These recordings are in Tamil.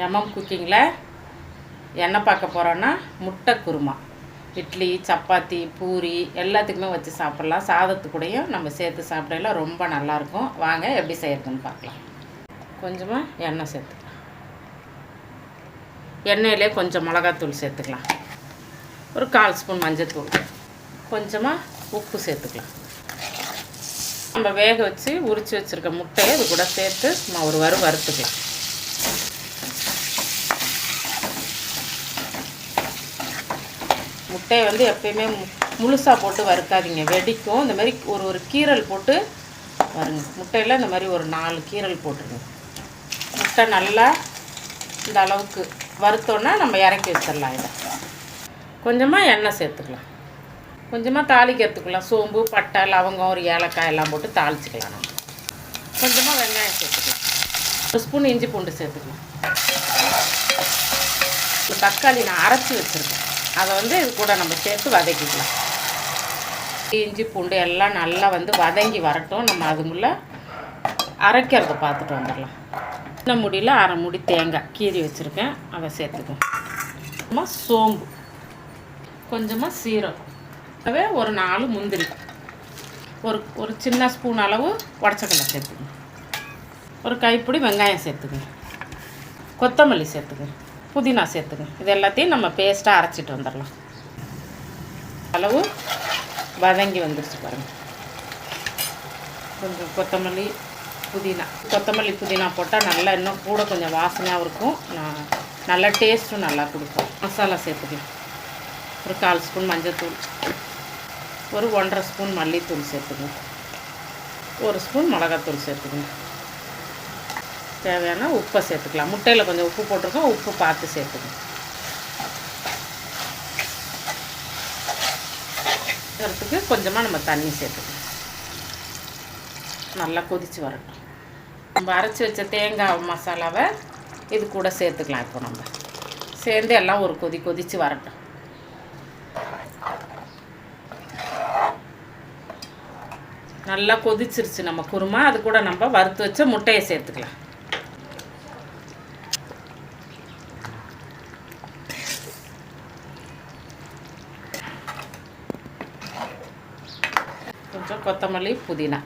எம்எம் குக்கிங்கில் என்ன பார்க்க போகிறோன்னா முட்டை குருமா. இட்லி, சப்பாத்தி, பூரி எல்லாத்துக்குமே வச்சு சாப்பிட்லாம். சாதத்துக்கூடையும் நம்ம சேர்த்து சாப்பிடல ரொம்ப நல்லாயிருக்கும். வாங்க எப்படி செய்கிறதுன்னு பார்க்கலாம். கொஞ்சமாக எண்ணெய் சேர்த்துக்கலாம். எண்ணெயிலே கொஞ்சம் மிளகாத்தூள் சேர்த்துக்கலாம். ஒரு 1/4 ஸ்பூன் மஞ்சள்தூள், கொஞ்சமாக உப்பு சேர்த்துக்கலாம். நம்ம வேக வச்சு உரித்து வச்சுருக்க முட்டையை இது கூட சேர்த்து ஒரு வறுத்துக்கலாம். முட்டையை வந்து எப்பயுமே முழுசாக போட்டு வறுக்காதீங்க, வெடிக்கும். இந்த மாதிரி ஒரு கீரல் போட்டு வருங்க. முட்டையில் இந்த மாதிரி ஒரு 4 கீரல் போட்டுருங்க. முட்டை நல்லா இந்த அளவுக்கு வறுத்தோன்னா நம்ம இறக்கி வச்சிடலாம். இதை கொஞ்சமாக எண்ணெய் சேர்த்துக்கலாம். கொஞ்சமாக தாளிக்கிறதுக்குலாம் சோம்பு, பட்டை, லவங்கம், ஒரு ஏலக்காய் எல்லாம் போட்டு தாளிச்சிக்கலாம். நம்ம கொஞ்சமாக வெங்காயம் சேர்த்துக்கலாம். 1 ஸ்பூன் இஞ்சி பூண்டு சேர்த்துக்கலாம். தக்காளி நான் அரைச்சி வச்சுருக்கேன், அதை வந்து இது கூட நம்ம சேர்த்து வதக்கிக்கலாம். இஞ்சி பூண்டு எல்லாம் நல்லா வந்து வதங்கி வரட்டும். நம்ம அதுக்குள்ளே அரைக்கிறத பார்த்துட்டு வந்துடலாம். சின்ன முடியில் 1/2 மூடி தேங்காய் கீறி வச்சுருக்கேன், அதை சேர்த்துக்கோம். கொஞ்சமாக சோம்பு, கொஞ்சமாக சீரகம், ஒரு 4 முந்திரி, ஒரு சின்ன ஸ்பூன் அளவு உடச்சக்கடலை சேர்த்துக்கணும். ஒரு கைப்பிடி வெங்காயம் சேர்த்துக்கணும். கொத்தமல்லி சேர்த்துக்கணும். புதினா சேர்த்துக்கணும். இது எல்லாத்தையும் நம்ம பேஸ்ட்டாக அரைச்சிட்டு வந்துடலாம். அளவு வதங்கி வந்துருச்சு பாருங்கள். கொஞ்சம் கொத்தமல்லி புதினா போட்டால் நல்லா இன்னும் கூட கொஞ்சம் வாசனையாகவும் இருக்கும், நல்லா டேஸ்ட்டும் நல்லா கொடுக்கும். மசாலா சேர்த்துக்கலாம். ஒரு 1/4 ஸ்பூன் மஞ்சள்தூள், ஒரு 1/2 ஸ்பூன் மல்லித்தூள் சேர்த்துக்கணும். 1 ஸ்பூன் மிளகாத்தூள் சேர்த்துக்கணும். தேவையான உப்பை சேர்த்துக்கலாம். முட்டையில் கொஞ்சம் உப்பு போட்டிருக்கோம், உப்பு பார்த்து சேர்த்துக்கணும். இதுக்கு கொஞ்சமாக நம்ம தண்ணி சேர்த்துக்கணும். நல்லா கொதித்து வரட்டும். நம்ம அரைச்சி வச்ச தேங்காய் மசாலாவை இது கூட சேர்த்துக்கலாம். இப்போ நம்ம சேர்ந்து எல்லாம் ஒரு கொதித்து வரட்டும். நல்லா கொதிச்சிருச்சு நம்ம குருமா. அது கூட நம்ம வறுத்து வச்ச முட்டையை சேர்த்துக்கலாம். கொஞ்சம் கொத்தமல்லி, புதினா.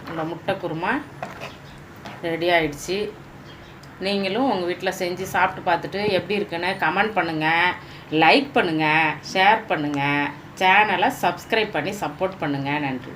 நம்ம முட்டை குருமா ரெடி ஆகிடுச்சு. நீங்களும் உங்கள் வீட்டில் செஞ்சு சாப்பிட்டு பார்த்துட்டு எப்படி இருக்குன்னு கமெண்ட் பண்ணுங்கள், லைக் பண்ணுங்கள், ஷேர் பண்ணுங்கள், சேனலை சப்ஸ்கிரைப் பண்ணி சப்போர்ட் பண்ணுங்கள். நன்றி.